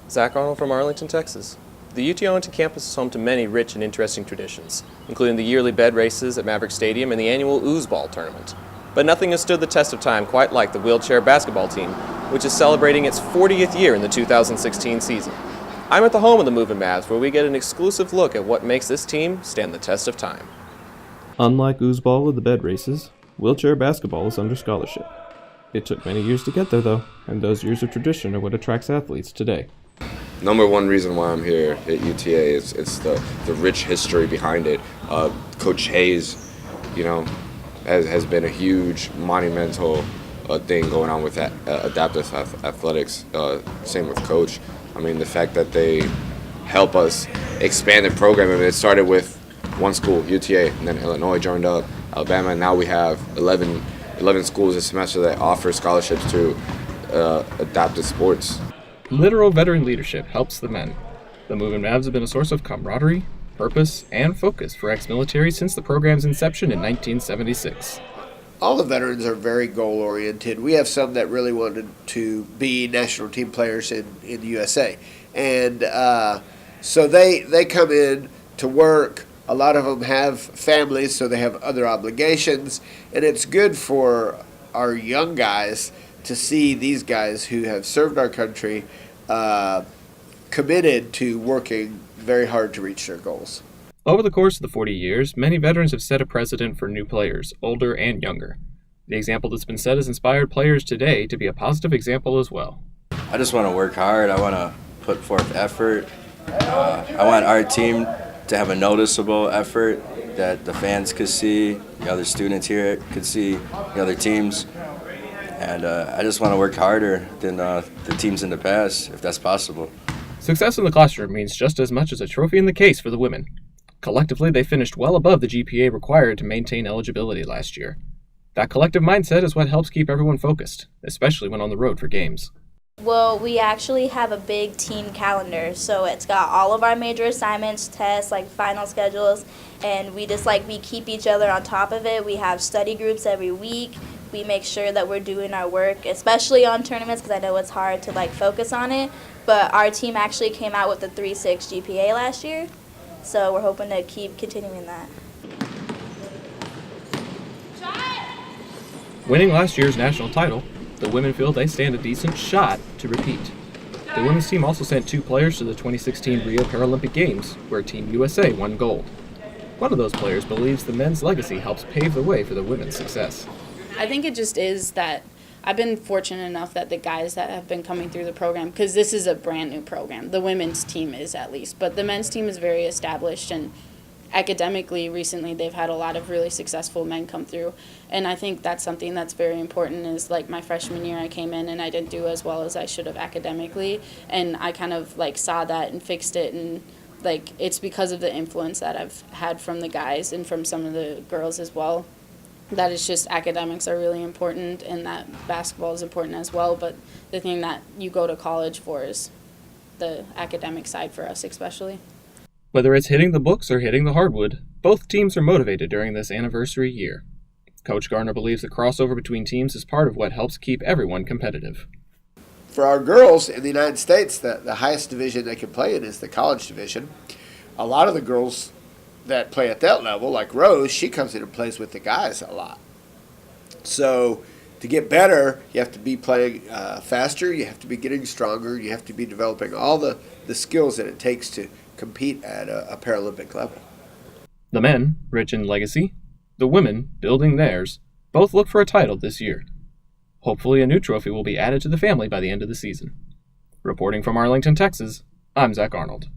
Zach Arnold from Arlington, Texas. The UTA campus is home to many rich and interesting traditions, including the yearly bed races at Maverick Stadium and the annual Oozball tournament. But nothing has stood the test of time quite like the wheelchair basketball team, which is celebrating its 40th year in the 2016 season. I'm at the home of the Movin Mavs, where we get an exclusive look at what makes this team stand the test of time. Unlike Oozball with the bed races, wheelchair basketball is under scholarship. It took many years to get there, though, and those years of tradition are what attracts athletes today. Number one reason why I'm here at UTA is it's the rich history behind it. Coach Hayes, has been a huge, monumental thing going on with adaptive athletics. Same with Coach. I mean, the fact that they help us expand the program. I mean, it started with one school, UTA, and then Illinois joined up, Alabama, and now we have 11 schools this semester that offer scholarships to adaptive sports. Literal veteran leadership helps the men. The Movin Mavs have been a source of camaraderie, purpose, and focus for ex-military since the program's inception in 1976. All the veterans are very goal-oriented. We have some that really wanted to be national team players in the USA. And so they come in to work. A lot of them have families, so they have other obligations. And it's good for our young guys to see these guys who have served our country committed to working very hard to reach their goals. Over the course of the 40 years, many veterans have set a precedent for new players, older and younger. The example that's been set has inspired players today to be a positive example as well. I just want to work hard. I want to put forth effort. I want our team to have a noticeable effort that the fans could see, the other students here could see, the other teams. And I just want to work harder than the teams in the past, if that's possible. Success in the classroom means just as much as a trophy in the case for the women. Collectively, they finished well above the GPA required to maintain eligibility last year. That collective mindset is what helps keep everyone focused, especially when on the road for games. Well, we actually have a big team calendar, so it's got all of our major assignments, tests, like final schedules, and we keep each other on top of it. We have study groups every week. We make sure that we're doing our work, especially on tournaments, because I know it's hard to focus on it. But our team actually came out with a 3.6 GPA last year, so we're hoping to keep continuing that. Winning last year's national title, the women feel they stand a decent shot to repeat. The women's team also sent 2 players to the 2016 Rio Paralympic Games, where Team USA won gold. One of those players believes the men's legacy helps pave the way for the women's success. I think it just is that I've been fortunate enough that the guys that have been coming through the program, because this is a brand new program, the women's team is at least, but the men's team is very established, and academically recently they've had a lot of really successful men come through. And I think that's something that's very important is my freshman year I came in and I didn't do as well as I should have academically, and I kind of saw that and fixed it, and it's because of the influence that I've had from the guys and from some of the girls as well. That it's just academics are really important and that basketball is important as well, but the thing that you go to college for is the academic side for us especially. Whether it's hitting the books or hitting the hardwood, both teams are motivated during this anniversary year. Coach Garner believes the crossover between teams is part of what helps keep everyone competitive. For our girls in the United States, the highest division they can play in is the college division. A lot of the girls that play at that level, like Rose, she comes in and plays with the guys a lot. So to get better, you have to be playing faster, you have to be getting stronger, you have to be developing all the skills that it takes to compete at a Paralympic level. The men, rich in legacy, the women, building theirs, both look for a title this year. Hopefully a new trophy will be added to the family by the end of the season. Reporting from Arlington, Texas, I'm Zach Arnold.